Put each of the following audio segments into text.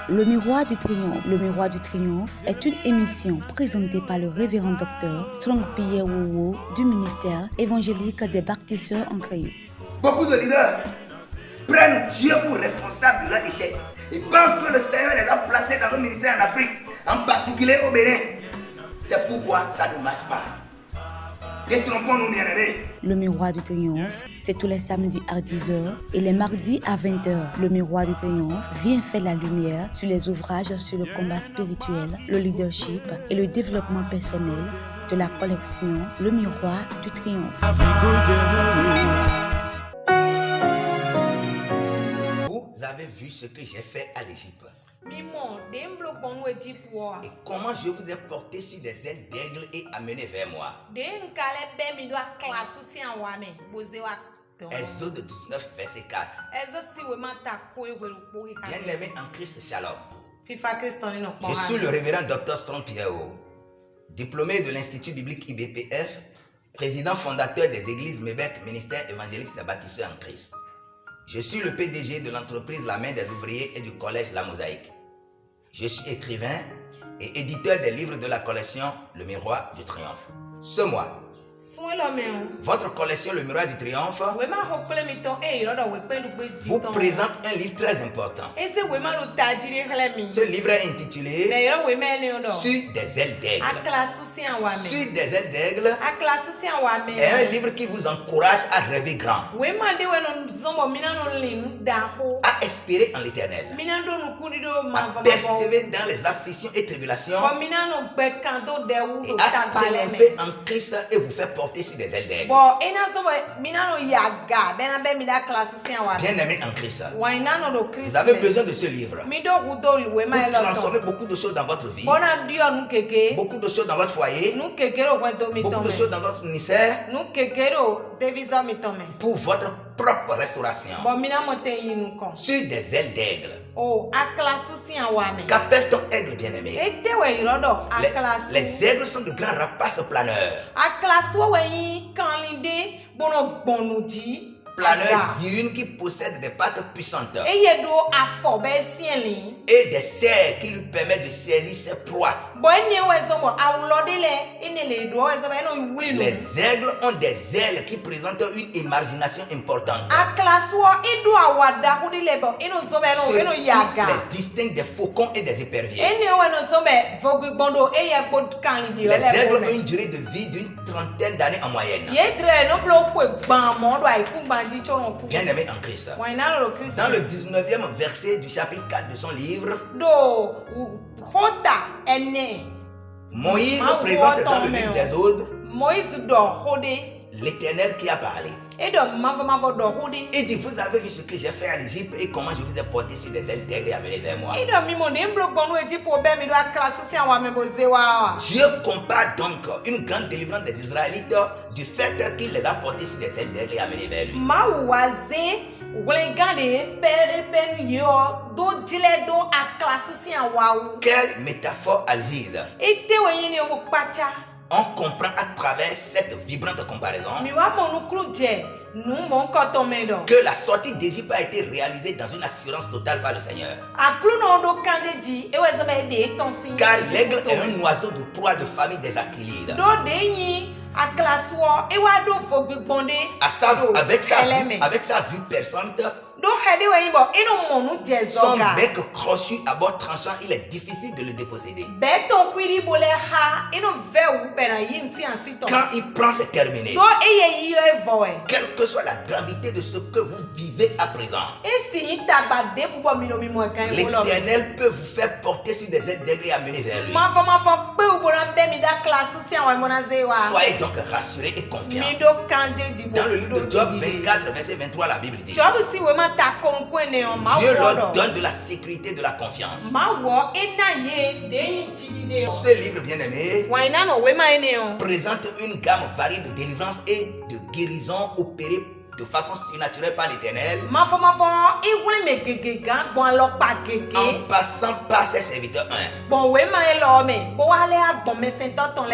Le Miroir du Triomphe. Le Miroir du Triomphe est une émission présentée par le révérend docteur Strong Pierre Wowo du ministère évangélique des baptisseurs en Christ. Beaucoup de leaders prennent Dieu pour responsable de leur échec. Ils pensent que le Seigneur les a placés dans le ministère en Afrique, en particulier au Bénin. C'est pourquoi ça ne marche pas. Détrompons-nous, bien-aimés. Le Miroir du Triomphe, c'est tous les samedis à 10h et les mardis à 20h. Le Miroir du Triomphe vient faire la lumière sur les ouvrages sur le combat spirituel, le leadership et le développement personnel de la collection Le Miroir du Triomphe. Vous avez vu ce que j'ai fait à l'Égypte. Et comment je vous ai porté sur des ailes d'aigle et amené vers moi. Exode 19, verset 4. Bien-aimé en Christ, shalom. Je suis le révérend docteur Strong Pierre, diplômé de l'Institut biblique IBPF, président fondateur des églises Mébek, ministère évangélique des baptisseurs en Christ. Je suis le PDG de l'entreprise La Main des ouvriers et du collège La Mosaïque. Je suis écrivain et éditeur des livres de la collection Le Miroir du Triomphe. Ce mois, votre collection Le Miroir du Triomphe vous présente un livre très important. Ce livre est intitulé Sur des ailes d'aigle. Sur des ailes d'aigle est un livre qui vous encourage à rêver grand, à espérer en l'Éternel, à persévérer dans les afflictions et tribulations et à triompher en Christ et vous faire porter sur des ailes d'aigle. Bien-aimé en Christ, vous avez besoin de ce livre pour transformer beaucoup de choses dans votre vie, beaucoup de choses dans votre foyer, beaucoup de choses dans votre ministère, pour votre propre restauration. Sur des ailes d'aigle. Qu'appelle-t-on aigle, bien-aimé? Les aigles sont de grands rapaces planeurs. Planeurs diurnes qui possèdent des pattes puissantes et des serres qui lui permettent de saisir ses proies. Les aigles ont des ailes qui présentent une imagination importante, ce qui les distingue des faucons et des éperviers. Les aigles ont une durée de vie d'une trentaine d'années en moyenne. Bien-aimé en Christ, dans le 19e verset du chapitre 4 de son livre, Moïse présente dans le livre des Odes l'Éternel qui a parlé. Il dit, vous avez vu ce que j'ai fait à l'Égypte et comment je vous ai porté sur des ailes d'aigle et amené vers moi. Dieu compare donc une grande délivrance des Israélites du fait qu'il les a portés sur des ailes d'aigle et amenés vers lui. Quelle métaphore algide. On comprend à travers cette vibrante comparaison que la sortie d'Égypte a été réalisée dans une assurance totale par le Seigneur. Car l'aigle est un oiseau de proie de famille des Aquilides. Avec sa vue perçante, son bec crochu à bord tranchant, il est difficile de le déposséder. Quand il prend, c'est terminé. Quelle que soit la gravité de ce que vous vivez à présent, l'Éternel peut vous faire porter sur des ailes d'aigle et amener vers lui. Soyez donc rassurés et confiants. Dans le livre de Job 24, verset 23, la Bible dit: Dieu leur donne de la sécurité, de la confiance. Ce livre bien-aimé présente une gamme variée de délivrances et de guérisons opérées de façon surnaturelle par l'Éternel, en passant par ses serviteurs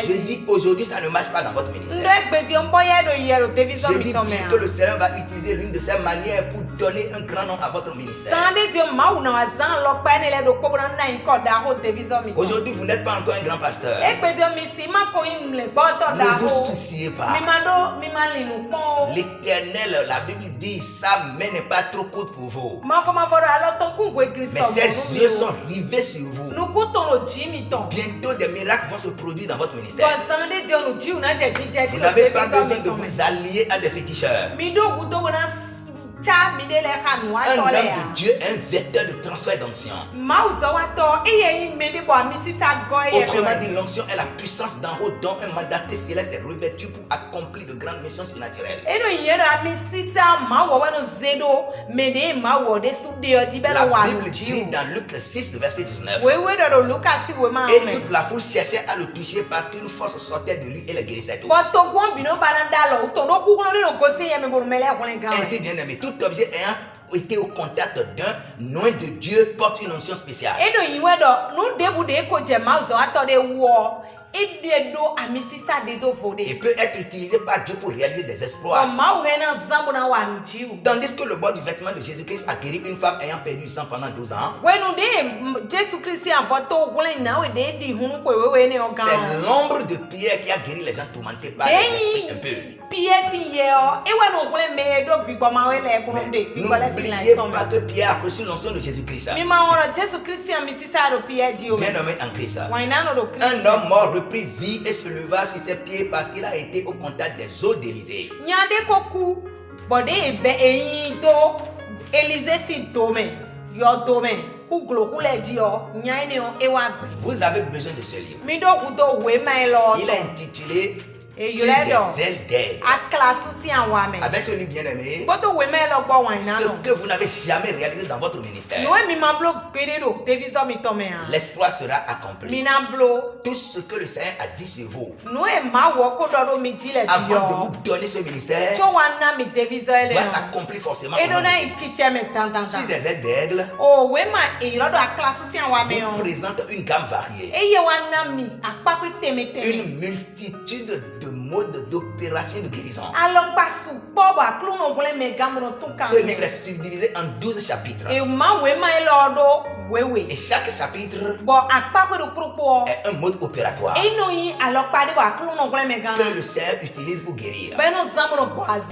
Je dis aujourd'hui, ça ne marche pas dans votre ministère. Je dis bien que le Seigneur va utiliser l'une de ses manières pour donner un grand nom à votre ministère. Aujourd'hui, vous n'êtes pas encore un grand pasteur. Ne vous souciez pas. L'Éternel, la Bible dit, sa main n'est pas trop courte pour vous. Mais ses yeux sont rivés sur vous. Bientôt, des miracles vont se produire dans votre ministère. Vous n'avez pas besoin de vous allier à des féticheurs. Un homme de Dieu est un vecteur de transfert d'onction. Autrement dit, l'onction est la puissance d'en haut dont un mandaté céleste est revêtu pour accomplir de grandes missions surnaturelles. La Bible dit dans Luc 6, verset 19. Et toute la foule cherchait à le toucher parce qu'une force sortait de lui et le guérissait tous. Ainsi, bien aimé, tout objet ayant été au contact d'un nom de Dieu porte une onction spéciale. Et peut être utilisé par Dieu pour réaliser des exploits. Tandis que le bord du vêtement de Jésus-Christ a guéri une femme ayant perdu du sang pendant 12 ans. C'est l'ombre de Pierre qui a guéri les gens tourmentés par les esprits impurs. N'oubliez pas que Pierre a reçu l'onction de Jésus-Christ. Bien nommé en Christ. Un homme mort reprit vie et se leva sur ses pieds parce qu'il a été au contact des eaux d'Élysée. Vous avez besoin de ce livre. Il est intitulé Sur des ailes d'aigle. Avec ce livre bien aimé, ce que vous n'avez jamais réalisé dans votre ministère, l'exploit sera accompli. Tout ce que le Seigneur a dit sur vous, avant de vous donner ce ministère, doit s'accomplir forcément. Sur des ailes d'aigle, vous présente une gamme variée, une multitude de modes d'opération de guérison. Ce livre est subdivisé en 12 chapitres. Et chaque chapitre est un mode opératoire que le Seigneur utilise pour guérir.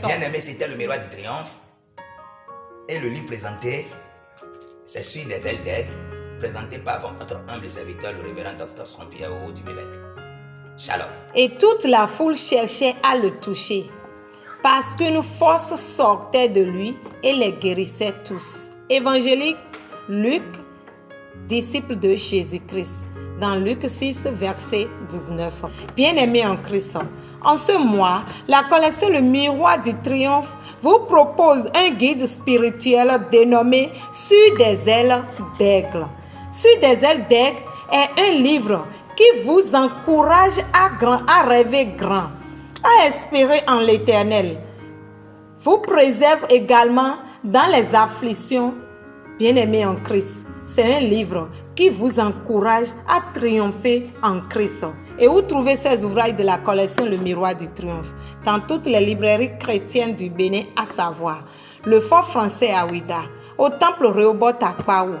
Bien aimé, c'était le miroir du triomphe. Et le livre présenté, c'est Sur des ailes d'aigle, présenté par votre humble serviteur, le révérend Dr. Pierre du Québec. Shalom. Et toute la foule cherchait à le toucher, parce qu'une force sortait de lui et les guérissait tous. Évangélique Luc, disciple de Jésus-Christ, dans Luc 6, verset 19. Bien-aimés en Christ, en ce mois, la collection Le Miroir du Triomphe vous propose un guide spirituel dénommé Sur des ailes d'aigle. Sur des ailes d'aigle est un livre qui vous encourage à rêver grand, à espérer en l'Éternel. Vous préserve également dans les afflictions. Bien-aimés en Christ, c'est un livre qui vous encourage à triompher en Christ. Et vous trouvez ces ouvrages de la collection Le Miroir du Triomphe dans toutes les librairies chrétiennes du Bénin, à savoir le Fort Français à Ouida, au Temple Rehoboth à Kpaou,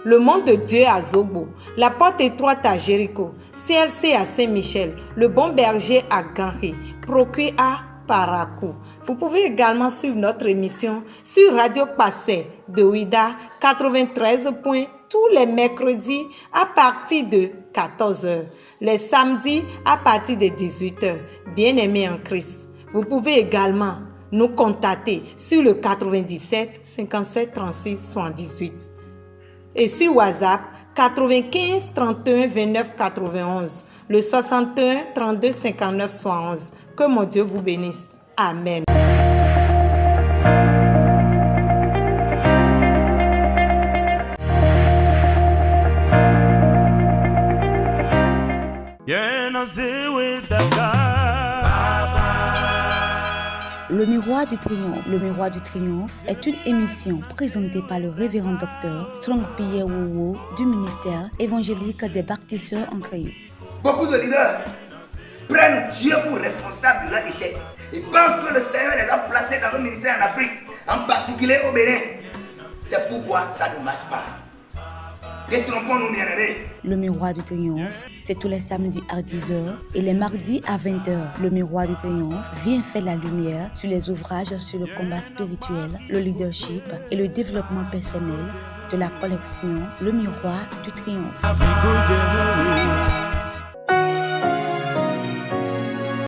le Monde de Dieu à Zobo, la Porte étroite à Jéricho, CLC à Saint-Michel, le Bon Berger à Ganri, Procure à Parakou. Vous pouvez également suivre notre émission sur Radio Passé de Ouida 93 points tous les mercredis à partir de 14h, les samedis à partir de 18h. Bien-aimés en Christ, vous pouvez également nous contacter sur le 97 57 36 78 et sur WhatsApp 95 31 29 91, le 61 32 59 71. Que mon Dieu vous bénisse. Amen. Le Miroir du Triomphe. Le Miroir du Triomphe est une émission présentée par le révérend docteur Strong Pierre Wowo du ministère évangélique des baptisseurs en Christ. Beaucoup de leaders prennent Dieu pour responsable de leur échec. Ils pensent que le Seigneur les a placés dans le ministère en Afrique, en particulier au Bénin. C'est pourquoi ça ne marche pas. Détrompons-nous, bien-aimés. Le Miroir du Triomphe, c'est tous les samedis à 10h et les mardis à 20h. Le Miroir du Triomphe vient faire la lumière sur les ouvrages sur le combat spirituel, le leadership et le développement personnel de la collection Le Miroir du Triomphe.